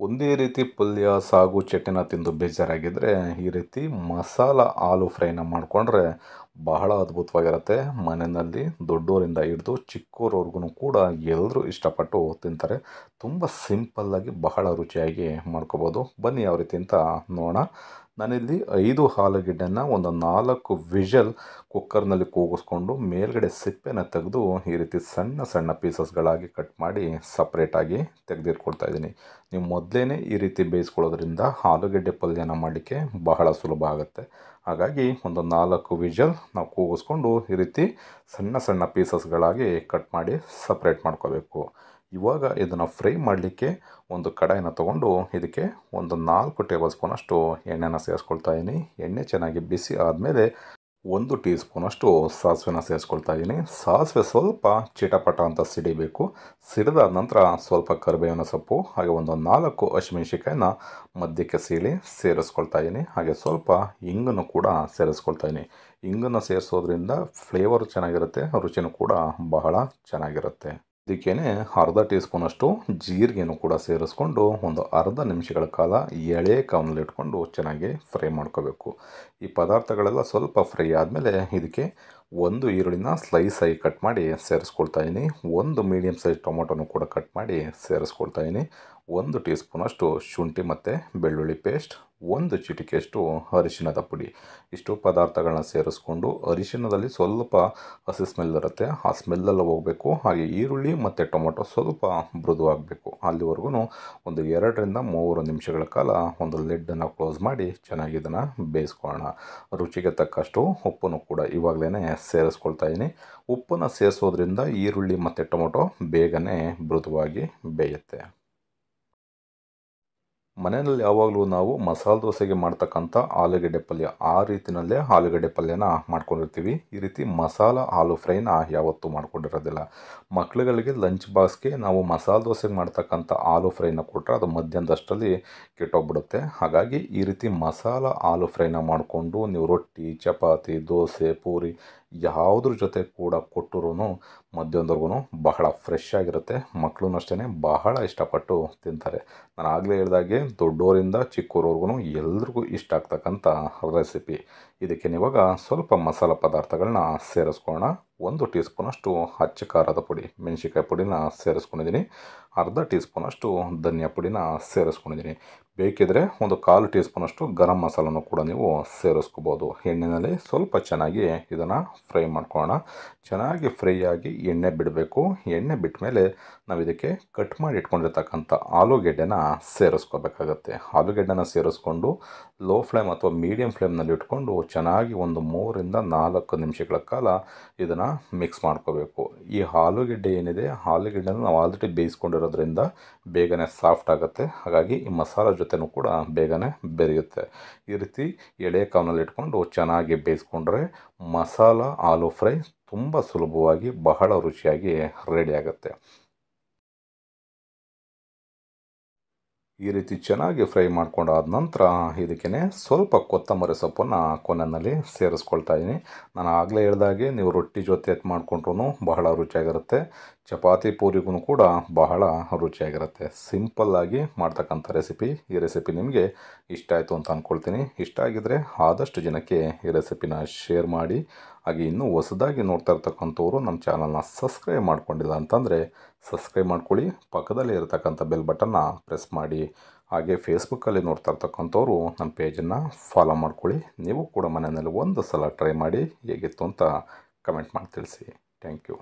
ಒಂದೇ ರೀತಿ ಪಲ್ಯ ಸಾಗು ಚಟ್ನಿನ ತಿಂದು ಬೇಜಾರಾಗಿದ್ದರೆ ಈ ರೀತಿ ಮಸಾಲ ಆಲೂ ಫ್ರೈನ ಮಾಡಿಕೊಂಡ್ರೆ ಬಹಳ ಅದ್ಭುತವಾಗಿರುತ್ತೆ. ಮನೆಯಲ್ಲಿ ದೊಡ್ಡೋರಿಂದ ಹಿಡಿದು ಚಿಕ್ಕೋರವರೆಗೂ ಕೂಡ ಎಲ್ಲರೂ ಇಷ್ಟಪಟ್ಟು ತಿಂತಾರೆ. ತುಂಬ ಸಿಂಪಲ್ಲಾಗಿ ಬಹಳ ರುಚಿಯಾಗಿ ಮಾಡ್ಕೋಬೋದು. ಬನ್ನಿ ಯಾವ ರೀತಿ ಅಂತ ನೋಡೋಣ. ನಾನಿಲ್ಲಿ 5 ಆಲೂಗೆಡ್ಡೆನ ಒಂದು 4 ವಿಷಲ್ ಕುಕ್ಕರ್ನಲ್ಲಿ ಕೂಗಿಸ್ಕೊಂಡು ಮೇಲ್ಗಡೆ ಸಿಪ್ಪೆನ ತೆಗೆದು ಈ ರೀತಿ ಸಣ್ಣ ಸಣ್ಣ ಪೀಸಸ್ಗಳಾಗಿ ಕಟ್ ಮಾಡಿ ಸಪ್ರೇಟಾಗಿ ತೆಗೆದಿಟ್ಕೊಳ್ತಾ ಇದ್ದೀನಿ. ನೀವು ಮೊದಲೇ ಈ ರೀತಿ ಬೇಯಿಸ್ಕೊಳ್ಳೋದ್ರಿಂದ ಆಲೂಗೆಡ್ಡೆ ಪಲ್ಯನ ಮಾಡಲಿಕ್ಕೆ ಬಹಳ ಸುಲಭ ಆಗುತ್ತೆ. ಹಾಗಾಗಿ ಒಂದು 4 ವಿಷಲ್ ನಾವು ಕೂಗಿಸ್ಕೊಂಡು ಈ ರೀತಿ ಸಣ್ಣ ಸಣ್ಣ ಪೀಸಸ್ಗಳಾಗಿ ಕಟ್ ಮಾಡಿ ಸಪ್ರೇಟ್ ಮಾಡ್ಕೋಬೇಕು. ಇವಾಗ ಇದನ್ನು ಫ್ರೈ ಮಾಡಲಿಕ್ಕೆ ಒಂದು ಕಡಾಯಿನ ತೊಗೊಂಡು ಇದಕ್ಕೆ ಒಂದು 4 ಟೇಬಲ್ ಸ್ಪೂನಷ್ಟು ಎಣ್ಣೆನ ಸೇರಿಸ್ಕೊಳ್ತಾ ಇದ್ದೀನಿ. ಎಣ್ಣೆ ಚೆನ್ನಾಗಿ ಬಿಸಿ ಆದಮೇಲೆ 1 ಟೀ ಸ್ಪೂನಷ್ಟು ಸಾಸಿವೆನ ಸೇರಿಸ್ಕೊಳ್ತಾ ಇದ್ದೀನಿ. ಸಾಸಿವೆ ಸ್ವಲ್ಪ ಚಿಟಪಟ ಅಂತ ಸಿಡಿಬೇಕು. ಸಿಡಿದಾದ ನಂತರ ಸ್ವಲ್ಪ ಕರಿಬೇವಿನ ಸೊಪ್ಪು ಹಾಗೆ ಒಂದು 4 ಹಸಿಮೆಣಸಿಕಾಯಿನ ಮಧ್ಯಕ್ಕೆ ಸೀಳಿ ಸೇರಿಸ್ಕೊಳ್ತಾ ಇದ್ದೀನಿ. ಹಾಗೆ ಸ್ವಲ್ಪ ಇಂಗನ್ನು ಕೂಡ ಸೇರಿಸ್ಕೊಳ್ತಾ ಇದ್ದೀನಿ. ಇಂಗನ್ನು ಸೇರಿಸೋದ್ರಿಂದ ಫ್ಲೇವರ್ ಚೆನ್ನಾಗಿರುತ್ತೆ, ರುಚಿನೂ ಕೂಡ ಬಹಳ ಚೆನ್ನಾಗಿರುತ್ತೆ. ಇದಕ್ಕೇನೆ ಅರ್ಧ ಟೀ ಸ್ಪೂನಷ್ಟು ಜೀರಿಗೆನೂ ಕೂಡ ಸೇರಿಸ್ಕೊಂಡು ಒಂದು ಅರ್ಧ ನಿಮಿಷಗಳ ಕಾಲ ಎಳೆ ಕಾವನಲ್ಲಿ ಇಟ್ಕೊಂಡು ಚೆನ್ನಾಗಿ ಫ್ರೈ ಮಾಡ್ಕೋಬೇಕು. ಈ ಪದಾರ್ಥಗಳೆಲ್ಲ ಸ್ವಲ್ಪ ಫ್ರೈ ಆದಮೇಲೆ ಇದಕ್ಕೆ 1 ಈರುಳ್ಳಿನ ಸ್ಲೈಸಾಗಿ ಕಟ್ ಮಾಡಿ ಸೇರಿಸ್ಕೊಳ್ತಾ ಇದ್ದೀನಿ. 1 ಮೀಡಿಯಮ್ ಸೈಜ್ ಟೊಮೊಟೊನೂ ಕೂಡ ಕಟ್ ಮಾಡಿ ಸೇರಿಸ್ಕೊಳ್ತಾ ಇದ್ದೀನಿ. 1 ಟೀ ಸ್ಪೂನಷ್ಟು ಶುಂಠಿ ಮತ್ತು ಬೆಳ್ಳುಳ್ಳಿ ಪೇಸ್ಟ್, 1 ಚಿಟಿಕೆಯಷ್ಟು ಅರಿಶಿಣದ ಪುಡಿ. ಇಷ್ಟು ಪದಾರ್ಥಗಳನ್ನ ಸೇರಿಸ್ಕೊಂಡು ಅರಿಶಿಣದಲ್ಲಿ ಸ್ವಲ್ಪ ಹಸಿ ಸ್ಮೆಲ್ ಇರುತ್ತೆ, ಆ ಸ್ಮೆಲ್ಲೆಲ್ಲ ಹೋಗಬೇಕು. ಹಾಗೆ ಈರುಳ್ಳಿ ಮತ್ತು ಟೊಮೊಟೊ ಸ್ವಲ್ಪ ಮೃದುವಾಗಬೇಕು. ಅಲ್ಲಿವರೆಗೂ ಒಂದು 2ರಿಂದ 3 ನಿಮಿಷಗಳ ಕಾಲ ಒಂದು ಲಿಡ್ಡನ್ನು ಕ್ಲೋಸ್ ಮಾಡಿ ಚೆನ್ನಾಗಿ ಇದನ್ನು ಬೇಯಿಸ್ಕೊಳ್ಳೋಣ. ರುಚಿಗೆ ತಕ್ಕಷ್ಟು ಉಪ್ಪನ್ನು ಕೂಡ ಇವಾಗಲೇ ಸೇರಿಸ್ಕೊಳ್ತಾ ಇದ್ದೀನಿ. ಉಪ್ಪನ್ನು ಸೇರಿಸೋದ್ರಿಂದ ಈರುಳ್ಳಿ ಮತ್ತು ಟೊಮೊಟೊ ಬೇಗನೆ ಮೃದುವಾಗಿ ಬೇಯುತ್ತೆ. ಮನೆಯಲ್ಲಿ ಯಾವಾಗಲೂ ನಾವು ಮಸಾಲೆ ದೋಸೆಗೆ ಮಾಡ್ತಕ್ಕಂಥ ಆಲೂಗೆಡ್ಡೆ ಪಲ್ಯ ಆ ರೀತಿಯಲ್ಲೇ ಆಲೂಗೆಡ್ಡೆ ಪಲ್ಯನ ಮಾಡ್ಕೊಂಡಿರ್ತೀವಿ. ಈ ರೀತಿ ಮಸಾಲ ಆಲೂ ಫ್ರೈನ ಯಾವತ್ತೂ ಮಾಡ್ಕೊಂಡಿರೋದಿಲ್ಲ. ಮಕ್ಳುಗಳಿಗೆ ಲಂಚ್ ಬಾಕ್ಸ್ಗೆ ನಾವು ಮಸಾಲೆ ದೋಸೆಗೆ ಮಾಡ್ತಕ್ಕಂಥ ಆಲೂ ಫ್ರೈನ ಕೊಟ್ಟರೆ ಅದು ಮಧ್ಯಾಹ್ನದಷ್ಟರಲ್ಲಿ ಕೆಟ್ಟೋಗ್ಬಿಡುತ್ತೆ. ಹಾಗಾಗಿ ಈ ರೀತಿ ಮಸಾಲ ಆಲೂ ಫ್ರೈನ ಮಾಡಿಕೊಂಡು ನೀವು ರೊಟ್ಟಿ, ಚಪಾತಿ, ದೋಸೆ, ಪೂರಿ ಯಾವುದ್ರ ಜೊತೆ ಕೂಡ ಕೊಟ್ಟರೂ ಮಧ್ಯಾಹ್ನದವರೆಗೂ ಬಹಳ ಫ್ರೆಶ್ ಆಗಿರುತ್ತೆ. ಮಕ್ಕಳು ಅಷ್ಟೇ ಬಹಳ ಇಷ್ಟಪಟ್ಟು ತಿಂತಾರೆ. ನಾನು ಆಗಲೇ ಹೇಳಿದಾಗೆ ದೊಡ್ಡೋರಿಂದ ಚಿಕ್ಕವರವರೆಗೂ ಎಲ್ರಿಗೂ ಇಷ್ಟ ಆಗ್ತಕ್ಕಂಥ ರೆಸಿಪಿ. ಇದಕ್ಕೆ ಇವಾಗ ಸ್ವಲ್ಪ ಮಸಾಲ ಪದಾರ್ಥಗಳನ್ನ ಸೇರಿಸ್ಕೊಳ್ಳೋಣ. 1 ಟೀ ಸ್ಪೂನಷ್ಟು ಅಚ್ಚ ಖಾರದ ಪುಡಿ ಮೆಣಸಿನ್ಕಾಯಿ ಪುಡಿನ ಸೇರಿಸ್ಕೊಂಡಿದ್ದೀನಿ. ಅರ್ಧ ಟೀ ಸ್ಪೂನಷ್ಟು ಧನಿಯಾ ಪುಡಿನ ಸೇರಿಸ್ಕೊಂಡಿದ್ದೀನಿ. ಬೇಕಿದ್ರೆ ಒಂದು 1/4 ಟೀ ಸ್ಪೂನಷ್ಟು ಗರಂ ಮಸಾಲನೂ ಕೂಡ ನೀವು ಸೇರಿಸ್ಕೋಬೋದು. ಎಣ್ಣೆಯಲ್ಲಿ ಸ್ವಲ್ಪ ಚೆನ್ನಾಗಿ ಇದನ್ನು ಫ್ರೈ ಮಾಡ್ಕೊಳ್ಳೋಣ. ಚೆನ್ನಾಗಿ ಫ್ರೈ ಆಗಿ ಎಣ್ಣೆ ಬಿಡಬೇಕು. ಎಣ್ಣೆ ಬಿಟ್ಟ ಮೇಲೆ ನಾವು ಇದಕ್ಕೆ ಕಟ್ ಮಾಡಿ ಇಟ್ಕೊಂಡಿರ್ತಕ್ಕಂಥ ಆಲೂಗೆಡ್ಡೆನ ಸೇರಿಸ್ಕೋಬೇಕಾಗತ್ತೆ. ಆಲೂಗೆಡ್ಡೆನ ಸೇರಿಸ್ಕೊಂಡು ಲೋ ಫ್ಲೇಮ್ ಅಥವಾ ಮೀಡಿಯಮ್ ಫ್ಲೇಮ್ನಲ್ಲಿ ಇಟ್ಕೊಂಡು ಚೆನ್ನಾಗಿ ಒಂದು 3ರಿಂದ 4 ನಿಮಿಷಗಳ ಕಾಲ ಇದನ್ನು ಮಿಕ್ಸ್ ಮಾಡ್ಕೋಬೇಕು. ಈ ಆಲೂಗೆಡ್ಡೆ ಏನಿದೆ, ಆಲೂಗೆಡ್ಡೆನ ನಾವು ಆಲ್ರೆಡಿ ಬೇಯಿಸ್ಕೊಂಡಿರೋದ್ರಿಂದ ಬೇಗನೆ ಸಾಫ್ಟ್ ಆಗುತ್ತೆ. ಹಾಗಾಗಿ ಈ ಮಸಾಲ ಜೊತೆನೂ ಕೂಡ ಬೇಗನೆ ಬೆರೆಯುತ್ತೆ. ಈ ರೀತಿ ಎಳೆ ಕಾವನಲ್ಲಿ ಇಟ್ಕೊಂಡು ಚೆನ್ನಾಗಿ ಬೇಯಿಸ್ಕೊಂಡ್ರೆ ಮಸಾಲ ಆಲೂ ಫ್ರೈ ತುಂಬ ಸುಲಭವಾಗಿ ಬಹಳ ರುಚಿಯಾಗಿ ರೆಡಿ ಆಗುತ್ತೆ. ಈ ರೀತಿ ಚೆನ್ನಾಗಿ ಫ್ರೈ ಮಾಡ್ಕೊಂಡಾದ ನಂತರ ಇದಕ್ಕೆ ಸ್ವಲ್ಪ ಕೊತ್ತಂಬರಿ ಸೊಪ್ಪನ್ನು ಕೊನೆಯಲ್ಲಿ ಸೇರಿಸ್ಕೊಳ್ತಾ ಇದ್ದೀನಿ. ನಾನು ಆಗಲೇ ಹೇಳಿದಾಗೆ ನೀವು ರೊಟ್ಟಿ ಜೊತೆ ಮಾಡಿಕೊಂಡ್ರೂ ಬಹಳ ರುಚಿಯಾಗಿರುತ್ತೆ. ಚಪಾತಿ ಪೂರಿಗೂ ಕೂಡ ಬಹಳ ರುಚಿಯಾಗಿರುತ್ತೆ. ಸಿಂಪಲ್ಲಾಗಿ ಮಾಡ್ತಕ್ಕಂಥ ರೆಸಿಪಿ. ಈ ರೆಸಿಪಿ ನಿಮಗೆ ಇಷ್ಟ ಆಯಿತು ಅಂತ ಅಂದ್ಕೊಳ್ತೀನಿ. ಇಷ್ಟ ಆಗಿದ್ದರೆ ಆದಷ್ಟು ಜನಕ್ಕೆ ಈ ರೆಸಿಪಿನ ಶೇರ್ ಮಾಡಿ. ಹಾಗೆ ಇನ್ನೂ ಹೊಸದಾಗಿ ನೋಡ್ತಾ ಇರ್ತಕ್ಕಂಥವ್ರು ನಮ್ಮ ಚಾನಲ್ನ ಸಬ್ಸ್ಕ್ರೈಬ್ ಮಾಡ್ಕೊಂಡಿಲ್ಲ ಅಂತಂದರೆ ಸಬ್ಸ್ಕ್ರೈಬ್ ಮಾಡ್ಕೊಳ್ಳಿ. ಪಕ್ಕದಲ್ಲಿ ಇರತಕ್ಕಂಥ ಬೆಲ್ ಬಟನ್ನ ಪ್ರೆಸ್ ಮಾಡಿ. ಹಾಗೆ ಫೇಸ್ಬುಕ್ಕಲ್ಲಿ ನೋಡ್ತಾ ಇರ್ತಕ್ಕಂಥವ್ರು ನಮ್ಮ ಪೇಜನ್ನು ಫಾಲೋ ಮಾಡ್ಕೊಳ್ಳಿ. ನೀವು ಕೂಡ ಮನೆಯಲ್ಲಿ ಒಂದು ಸಲ ಟ್ರೈ ಮಾಡಿ ಹೇಗಿತ್ತು ಅಂತ ಕಮೆಂಟ್ ಮಾಡಿ ತಿಳಿಸಿ. Thank you.